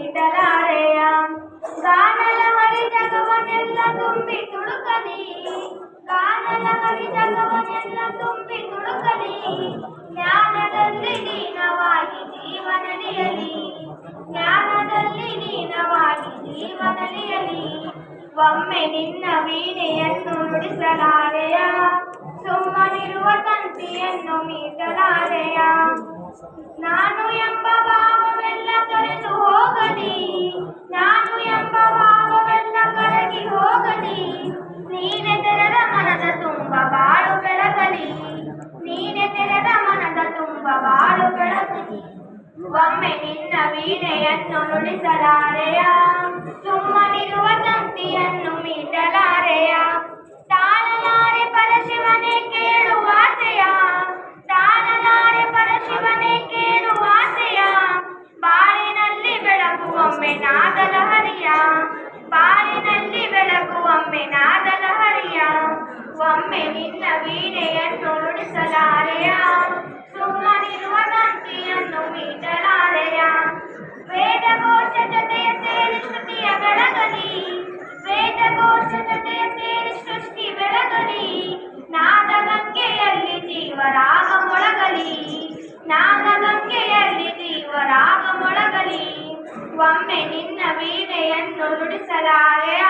ಮೀಟಲಾರೆಯ ಗಾನಲ ಹರಿ ಜಗವನೆಲ್ಲ ತುಂಬಿ ತುಳುಕಲಿ ಗಾನಲ ಹರಿ ಜಗವನೆಲ್ಲ ತುಂಬಿ ತುಳುಕಲಿ ಜ್ಞಾನದಲ್ಲಿ ಲೀನವಾಗಿ ಜೀವನಲಿಯಲಿ ಜ್ಞಾನದಲ್ಲಿ ಲೀನವಾಗಿ ಜೀವನಲಿಯಲಿ ಒಮ್ಮೆ ನಿನ್ನ ವೀಣೆಯನ್ನು ನುಡಿಸಲಾರೆಯ ಸುಮ್ಮನಿರುವ ತಂತಿಯನ್ನು ಮೀಟಲಾರೆಯ ನಾನು ಎಂಬ ಭಾವವೆಲ್ಲ ತೊರೆದು ಹೋಗಲಿ ನಾನು ಎಂಬ ಭಾವವೆಲ್ಲ ಕರಗಿ ಹೋಗಲಿ ನೀನೆ ತೆರೆದ ಮನದ ತುಂಬ ಬಾಳು ಬೆಳಗಲಿ ನೀನೆ ತೆರೆದ ಮನದ ತುಂಬ ಬಾಳು ಬೆಳಗಲಿ ಒಮ್ಮೆ ನಿನ್ನ ವೀಣೆಯನ್ನು ನುಡಿಸಲಾರೆಯ ಸುಮ್ಮನಿರುವ ತಂತಿಯನ್ನು ಮೀಟಲಾರೆಯ ತಾಳಲಾರೆ ಪರಶಿವನೇ ಕೇಳುವಾಸೆಯ ತಾಳಲಾರೆ ಪರಶಿವನೇ ಕೇಳುವಾಸೆಯ ಬಾಳಿನಲ್ಲಿ ಬೆಳಗುವೊಮ್ಮೆ ನಾದಲ ಹರಿಯ ಬಾಳಿನಲ್ಲಿ ಬೆಳಗುವೊಮ್ಮೆ ನಾದಲ ಹರಿಯ ಒಮ್ಮೆ ನಿನ್ನ ವೀಣೆಯನ್ನು ನುಡಿಸಲಾರೆಯ ಸುಮ್ಮನಿರುವ ತಂತಿಯನ್ನು ಮೀಟಲಾರೆಯ ವೇದಘೋಷ ಜೊತೆಯ ಸೇರಿ ಶ್ರುತಿಯ ಬೆಳಗಲಿ ವೇದಘೋಷ ಜೊತೆಯ ಸೇರಿ ಸೃಷ್ಟಿ ಬೆಳಗಲಿ ನಾದಗಂಗೆಯಲ್ಲಿ ಜೀವರಾಗ ಮೊಳಗಲಿ ನಾದಗಂಗೆಯಲ್ಲಿ ಜೀವರಾಗ ಮೊಳಗಲಿ ಒಮ್ಮೆ ನಿನ್ನ ವೀಣೆಯನ್ನು ನುಡಿಸಲಾರೆಯ